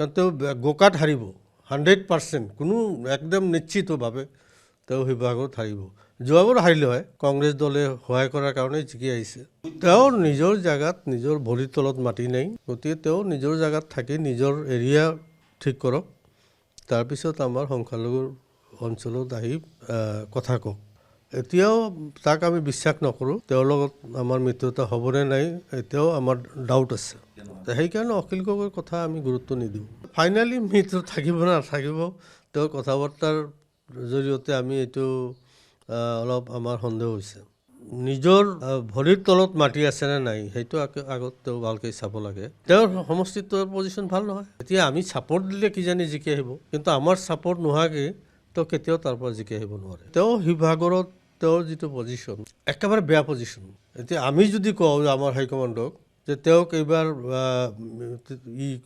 কাৰণ তেওঁ গোকাত হাৰিব 100%, কোনো একদম নিশ্চিতভাৱে তেওঁ শিৱসাগৰত হাৰিব। যোৱাবাৰ হাৰিলে হয়, কংগ্ৰেছ দলে সহায় কৰাৰ কাৰণে জিকি আহিছে। তেওঁৰ নিজৰ জেগাত নিজৰ ভৰিৰ তলত মাটি নাই, গতিকে তেওঁ নিজৰ জেগাত থাকি নিজৰ এৰিয়া ঠিক কৰক, তাৰপিছত আমাৰ সংখ্যালঘুৰ অঞ্চলত আহি কথা কওক। এতিয়াও তাক আমি বিশ্বাস নকৰোঁ, তেওঁৰ লগত আমাৰ মিত্ৰতা হ'বনে নাই এতিয়াও আমাৰ ডাউট আছে। সেইকাৰণে অখিল গগৈৰ কথা আমি গুৰুত্ব নিদিওঁ। ফাইনেলি মিত্ৰ থাকিব নাথাকিব, তেওঁৰ কথা বাৰ্তাৰ জৰিয়তে আমি এইটো অলপ আমাৰ সন্দেহ হৈছে। নিজৰ ভৰিৰ তলত মাটি আছেনে নাই সেইটো আগত তেওঁ ভালকৈ চাব লাগে। তেওঁৰ সমষ্টিটোৰ পজিশ্যন ভাল নহয়। এতিয়া আমি ছাপৰ্ট দিলে কিজানি জিকি আহিব, কিন্তু আমাৰ ছাপৰ্ট নোহোৱাকৈ তেওঁ কেতিয়াও তাৰ পৰা জিকি আহিব নোৱাৰে। তেওঁ শিৱসাগৰত তেওঁৰ যিটো পজিশ্যন একেবাৰে বেয়া পজিশ্যন। এতিয়া আমি যদি কওঁ যে আমাৰ হাইকমাণ্ডক যে তেওঁক এইবাৰ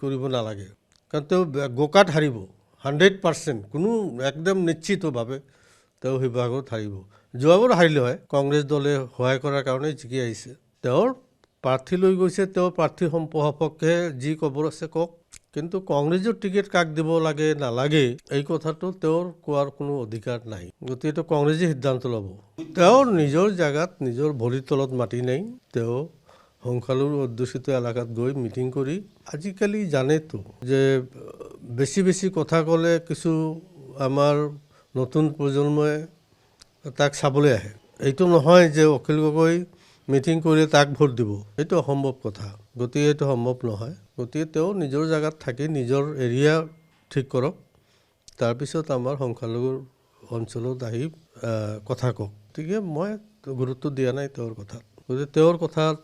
কৰিব নালাগে, কাৰণ তেওঁ গোকাত হাৰিব 100%, কোনো একদম নিশ্চিতভাৱে তেওঁ শিৱসাগৰত হাৰিব। যোৱাবাৰ হাৰিলে হয়, কংগ্ৰেছ দলে সহায় কৰাৰ কাৰণে জিকি আহিছে। তেওঁৰ প্ৰাৰ্থী লৈ গৈছে, তেওঁৰ প্ৰাৰ্থীৰ সপক্ষে যি ক'ব আছে কওক, কিন্তু কংগ্ৰেছৰ টিকেট কাক দিব লাগে নালাগে এই কথাটো তেওঁৰ কোৱাৰ কোনো অধিকাৰ নাই। গতিকে এইটো কংগ্ৰেছে সিদ্ধান্ত ল'ব। তেওঁৰ নিজৰ জেগাত নিজৰ ভৰিৰ তলত মাটি নাই, তেওঁ সংখ্যালঘু অধ্যুষিত এলেকাত গৈ মিটিং কৰি, আজিকালি জানেতো যে বেছি কথা ক'লে কিছু আমাৰ নতুন প্ৰজন্মই তাক চাবলৈ আহে। এইটো নহয় যে অখিল গগৈ মিটিং কৰিলে তাক ভোট দিব, এইটো অসম্ভৱ কথা। গতিকে এইটো সম্ভৱ নহয়। গতিকে তেওঁ নিজৰ জেগাত থাকি নিজৰ এৰিয়া ঠিক কৰক, তাৰপিছত আমাৰ সংখ্যালঘুৰ অঞ্চলত আহি কথা কওক। গতিকে মই গুৰুত্ব দিয়া নাই তেওঁৰ কথাত। গতিকে তেওঁৰ কথাত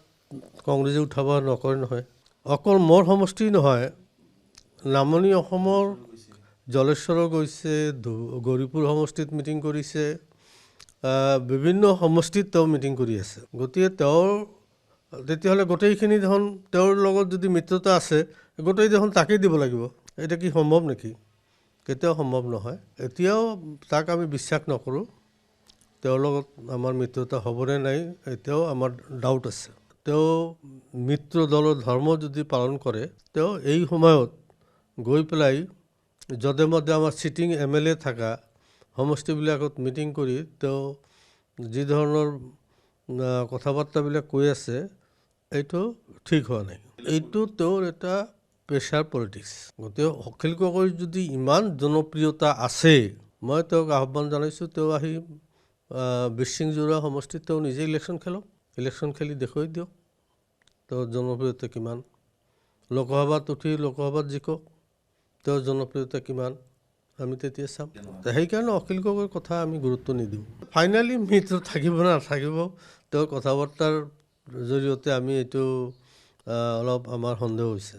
কংগ্ৰেছে উঠাব নকৰে নহয়। অকল মোৰ সমষ্টি নহয়, নামনি অসমৰ জলেশ্বৰ গৈছে, গৌৰীপুৰ সমষ্টিত মিটিং কৰিছে, বিভিন্ন সমষ্টিত তেওঁ মিটিং কৰি আছে। গতিকে তেওঁৰ তেতিয়াহ'লে গোটেইখিনি দেখোন তেওঁৰ লগত যদি মিত্ৰতা আছে, গোটেই দেখোন তাকেই দিব লাগিব। এটা কি সম্ভৱ নেকি? কেতিয়াও সম্ভৱ নহয়। এতিয়াও তাক আমি বিশ্বাস নকৰোঁ, তেওঁৰ লগত আমাৰ মিত্ৰতা হ'বনে নাই এতিয়াও আমাৰ ডাউট আছে। তেওঁ মিত্ৰ দলৰ ধৰ্ম যদি পালন কৰে, তেওঁ এই সময়ত গৈ পেলাই যধে মধে আমাৰ চিটিং MLA থকা সমষ্টিবিলাকত মিটিং কৰি তেওঁ যি ধৰণৰ কথা বাৰ্তাবিলাক কৈ আছে, এইটো ঠিক হোৱা নাই। এইটো তেওঁৰ এটা প্ৰেছাৰ পলিটিক্স। গতিকে অখিল গগৈৰ যদি ইমান জনপ্ৰিয়তা আছে, মই তেওঁক আহ্বান জনাইছোঁ, তেওঁ আহি বিৰচিংজোৰা সমষ্টিত তেওঁ নিজে ইলেকশ্যন খেলক, ইলেকশ্যন খেলি দেখুৱাই দিয়ক তেওঁৰ জনপ্ৰিয়তা কিমান। লোকসভাত উঠি লোকসভাত জিকক, তেওঁৰ জনপ্ৰিয়তা কিমান আমি তেতিয়া চাম। সেইকাৰণে অখিল গগৈৰ কথা আমি গুৰুত্ব নিদিওঁ। ফাইনেলি মিত্ৰ থাকিব নাথাকিব, তেওঁৰ কথা বাৰ্তাৰ জৰিয়তে আমি এইটো অলপ আমাৰ সন্দেহ হৈছে।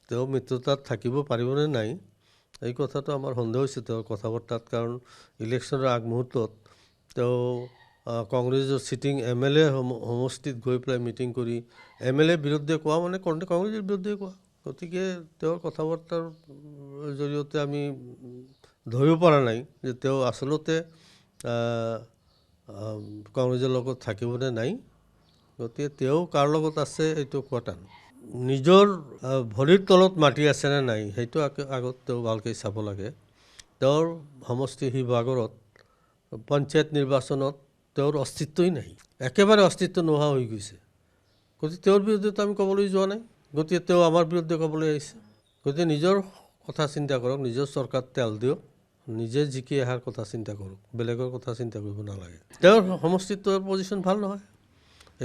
তেওঁ মিত্ৰতাত থাকিব পাৰিবনে নাই এই কথাটো আমাৰ সন্দেহ হৈছে তেওঁৰ কথা বাৰ্তাত। কাৰণ ইলেকশ্যনৰ আগমুহূৰ্তত তেওঁ কংগ্ৰেছৰ চিটিং MLA সমষ্টিত গৈ পেলাই মিটিং কৰি MLA বিৰুদ্ধে কোৱা মানে কংগ্ৰেছৰ বিৰুদ্ধে কোৱা। গতিকে তেওঁৰ কথা বাৰ্তাৰ জৰিয়তে আমি ধৰিব পৰা নাই যে তেওঁ আচলতে কংগ্ৰেছৰ লগত থাকিবনে নাই। গতিকে তেওঁ কাৰ লগত আছে এইটো কোৱা টান। নিজৰ ভৰিৰ তলত মাটি আছেনে নাই সেইটো আগত তেওঁ ভালকৈ চাব লাগে। তেওঁৰ সমষ্টি শিৱসাগৰত পঞ্চায়ত নিৰ্বাচনত তেওঁৰ অস্তিত্বই নাই, একেবাৰে অস্তিত্ব নোহোৱা হৈ গৈছে। গতিকে তেওঁৰ বিৰুদ্ধেতো আমি ক'বলৈ যোৱা নাই, গতিকে তেওঁ আমাৰ বিৰুদ্ধে ক'বলৈ আহিছে। গতিকে নিজৰ কথা চিন্তা কৰক, নিজৰ চৰকাৰ তেল দিয়ক, নিজে জিকি অহাৰ কথা চিন্তা কৰক, বেলেগৰ কথা চিন্তা কৰিব নালাগে। তেওঁৰ সমষ্টিটোৰ পজিশ্যন ভাল নহয়।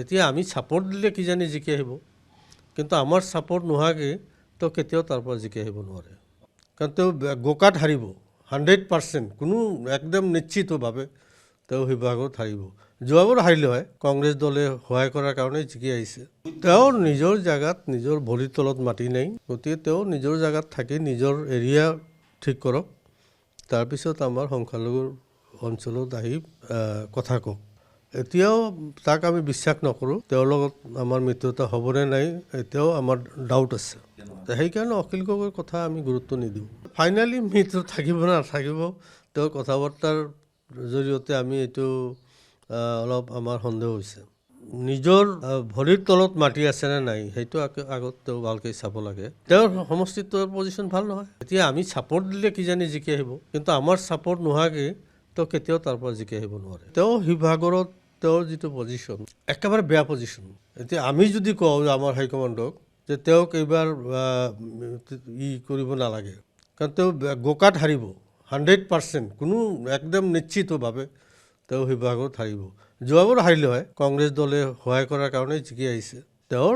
এতিয়া আমি ছাপৰ্ট দিলে কিজানি জিকি আহিব, কিন্তু আমাৰ ছাপৰ্ট নোহোৱাকৈ তেওঁ কেতিয়াও তাৰ পৰা জিকি আহিব নোৱাৰে। কাৰণ তেওঁ গোকাত হাৰিব 100%, কোনো একদম নিশ্চিতভাৱে তেওঁ শিৱসাগৰত হাৰিব। যোৱাবাৰ হাৰিলে হয়, কংগ্ৰেছ দলে সহায় কৰাৰ কাৰণে জিকি আহিছে। তেওঁৰ নিজৰ জেগাত নিজৰ ভৰিৰ তলত মাটি নাই, গতিকে তেওঁ নিজৰ জেগাত থাকি নিজৰ এৰিয়া ঠিক কৰক, তাৰপিছত আমাৰ সংখ্যালঘুৰ অঞ্চলত আহি কথা কওক। এতিয়াও তাক আমি বিশ্বাস নকৰোঁ, তেওঁৰ লগত আমাৰ মিত্ৰতা হ'বনে নাই এতিয়াও আমাৰ ডাউট আছে। সেইকাৰণে অখিল গগৈৰ কথা আমি গুৰুত্ব নিদিওঁ। ফাইনেলি মিত্ৰ থাকিব নাথাকিব, তেওঁৰ কথা বাৰ্তাৰ জৰিয়তে আমি এইটো অলপ আমাৰ সন্দেহ হৈছে। নিজৰ ভৰিৰ তলত মাটি আছেনে নাই সেইটো আগত তেওঁ ভালকৈ চাব লাগে। তেওঁৰ সমষ্টিত তেওঁৰ পজিশ্যন ভাল নহয়। এতিয়া আমি ছাপৰ্ট দিলে কিজানি জিকি আহিব, কিন্তু আমাৰ ছাপৰ্ট নোহোৱাকৈ তেওঁ কেতিয়াও তাৰ পৰা জিকি আহিব নোৱাৰে। তেওঁ শিৱসাগৰত তেওঁৰ যিটো পজিশ্যন একেবাৰে বেয়া পজিশ্যন। এতিয়া আমি যদি কওঁ আমাৰ হাইকমাণ্ডক যে তেওঁক এইবাৰ কৰিব নালাগে, কাৰণ তেওঁ গোকাত হাৰিব 100%, কোনো একদম নিশ্চিতভাৱে তেওঁ শিৱসাগৰত হাৰিব। যোৱাবাৰ হাৰিলে হয়, কংগ্ৰেছ দলে সহায় কৰাৰ কাৰণে জিকি আহিছে। তেওঁৰ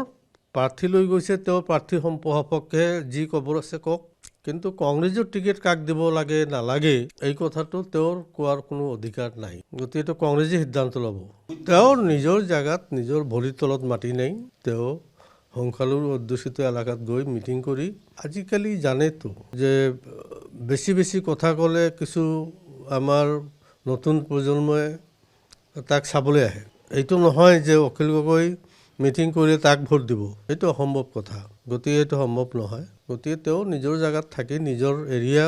প্ৰাৰ্থী লৈ গৈছে, তেওঁৰ প্ৰাৰ্থীৰ সপক্ষে যি ক'বৰ আছে কওক, কিন্তু কংগ্ৰেছৰ টিকেট কাক দিব লাগে নালাগে এই কথাটো তেওঁৰ কোৱাৰ কোনো অধিকাৰ নাই। গতিকে এইটো কংগ্ৰেছে সিদ্ধান্ত ল'ব। তেওঁৰ নিজৰ জেগাত নিজৰ ভৰিৰ তলত মাটি নাই। তেওঁ সংখ্যালঘু অধ্যুষিত এলেকাত গৈ মিটিং কৰি, আজিকালি জানেতো যে বেছি কথা ক'লে কিছু আমাৰ নতুন প্ৰজন্মই তাক চাবলৈ আহে। এইটো নহয় যে অখিল গগৈ মিটিং কৰিলে তাক ভোট দিব, এইটো অসম্ভৱ কথা। গতিকে এইটো সম্ভৱ নহয়। গতিকে তেওঁ নিজৰ জেগাত থাকি নিজৰ এৰিয়া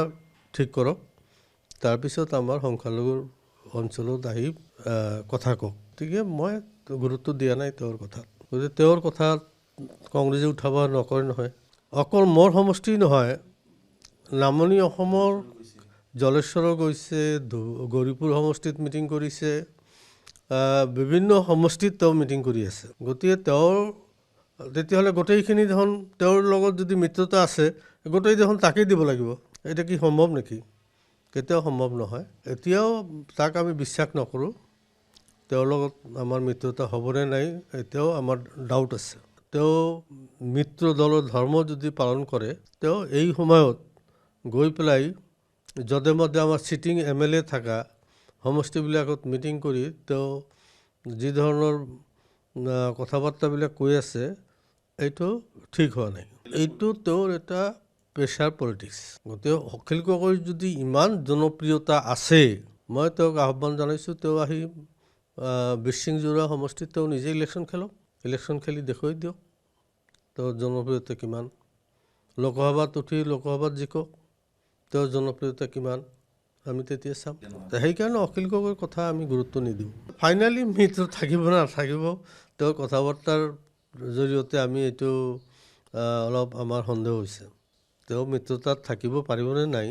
ঠিক কৰক, তাৰপিছত আমাৰ সংখ্যালঘুৰ অঞ্চলত আহি কথা কওক। গতিকে মই গুৰুত্ব দিয়া নাই তেওঁৰ কথাত। গতিকে তেওঁৰ কথাত কংগ্ৰেছে উঠাব নকৰে নহয়। অকল মোৰ সমষ্টি নহয়, নামনি অসমৰ জলেশ্বৰ গৈছে, গৌৰীপুৰ সমষ্টিত মিটিং কৰিছে, বিভিন্ন সমষ্টিত তেওঁ মিটিং কৰি আছে। গতিকে তেওঁৰ তেতিয়াহ'লে গোটেইখিনি দেখোন তেওঁৰ লগত যদি মিত্ৰতা আছে, গোটেই দেখোন তাকেই দিব লাগিব। এতিয়া কি সম্ভৱ নেকি? কেতিয়াও সম্ভৱ নহয়। এতিয়াও তাক আমি বিশ্বাস নকৰোঁ। তেওঁৰ লগত আমাৰ মিত্ৰতা হ'বনে নাই এতিয়াও আমাৰ ডাউট আছে। তেওঁ মিত্ৰ দলৰ ধৰ্ম যদি পালন কৰে, তেওঁ এই সময়ত গৈ পেলাই যধে মধে আমাৰ চিটিং MLA থকা সমষ্টিবিলাকত মিটিং কৰি তেওঁ যি ধৰণৰ কথা বাৰ্তাবিলাক কৈ আছে, এইটো ঠিক হোৱা নাই। এইটো তেওঁৰ এটা প্ৰেছাৰ পলিটিক্স। গতিকে অখিল গগৈৰ যদি ইমান জনপ্ৰিয়তা আছে, মই তেওঁক আহ্বান জনাইছোঁ, তেওঁ আহি বিশৃংজোৰা সমষ্টিত তেওঁ নিজে ইলেকশ্যন খেলক, ইলেকশ্যন খেলি দেখুৱাই দিয়ক তেওঁৰ জনপ্ৰিয়তা কিমান। লোকসভাত উঠি লোকসভাত জিকক, তেওঁৰ জনপ্ৰিয়তা কিমান আমি তেতিয়া চাম। সেইকাৰণে অখিল গগৈৰ কথা আমি গুৰুত্ব নিদিওঁ। ফাইনেলি মিত্ৰ থাকিব নাথাকিব, তেওঁৰ কথা বাৰ্তাৰ জৰিয়তে আমি এইটো অলপ আমাৰ সন্দেহ হৈছে। তেওঁ মিত্ৰতাত থাকিব পাৰিবনে নাই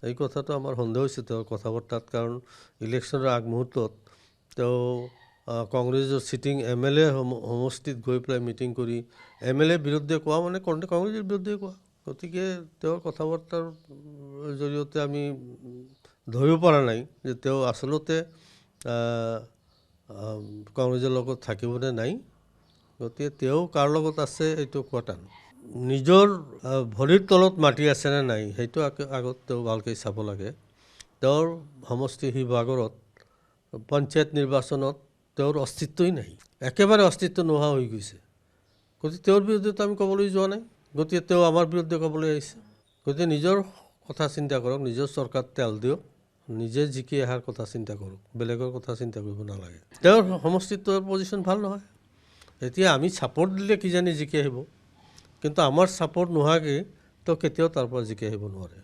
এই কথাটো আমাৰ সন্দেহ হৈছে তেওঁৰ কথা বাৰ্তাত। কাৰণ ইলেকশ্যনৰ আগমুহূৰ্তত তেওঁ কংগ্ৰেছৰ চিটিং MLA সমষ্টিত গৈ পেলাই মিটিং কৰি MLA বিৰুদ্ধে কোৱা মানে কংগ্ৰেছৰ বিৰুদ্ধে কোৱা। গতিকে তেওঁৰ কথা বাৰ্তাৰ জৰিয়তে আমি ধৰিব পৰা নাই যে তেওঁ আচলতে কংগ্ৰেছৰ লগত থাকিবনে নাই। গতিকে তেওঁ কাৰ লগত আছে এইটো কোৱা টান। নিজৰ ভৰিৰ তলত মাটি আছেনে নাই সেইটো আগত তেওঁ ভালকৈ চাব লাগে। তেওঁৰ সমষ্টি শিৱসাগৰত পঞ্চায়ত নিৰ্বাচনত তেওঁৰ অস্তিত্বই নাই, একেবাৰে অস্তিত্ব নোহোৱা হৈ গৈছে। গতিকে তেওঁৰ বিৰুদ্ধেতো আমি ক'বলৈ যোৱা নাই, গতিকে তেওঁ আমাৰ বিৰুদ্ধে ক'বলৈ আহিছে। গতিকে নিজৰ কথা চিন্তা কৰক, নিজৰ চৰকাৰ তেল দিয়ক, নিজে জিকি অহাৰ কথা চিন্তা কৰক, বেলেগৰ কথা চিন্তা কৰিব নালাগে। তেওঁৰ সমষ্টিত তেওঁৰ পজিশ্যন ভাল নহয়। এতিয়া আমি ছাপৰ্ট দিলে কিজানি জিকি আহিব, কিন্তু আমাৰ ছাপৰ্ট নোহোৱাকৈ তেওঁ কেতিয়াও তাৰ পৰা জিকি আহিব নোৱাৰে।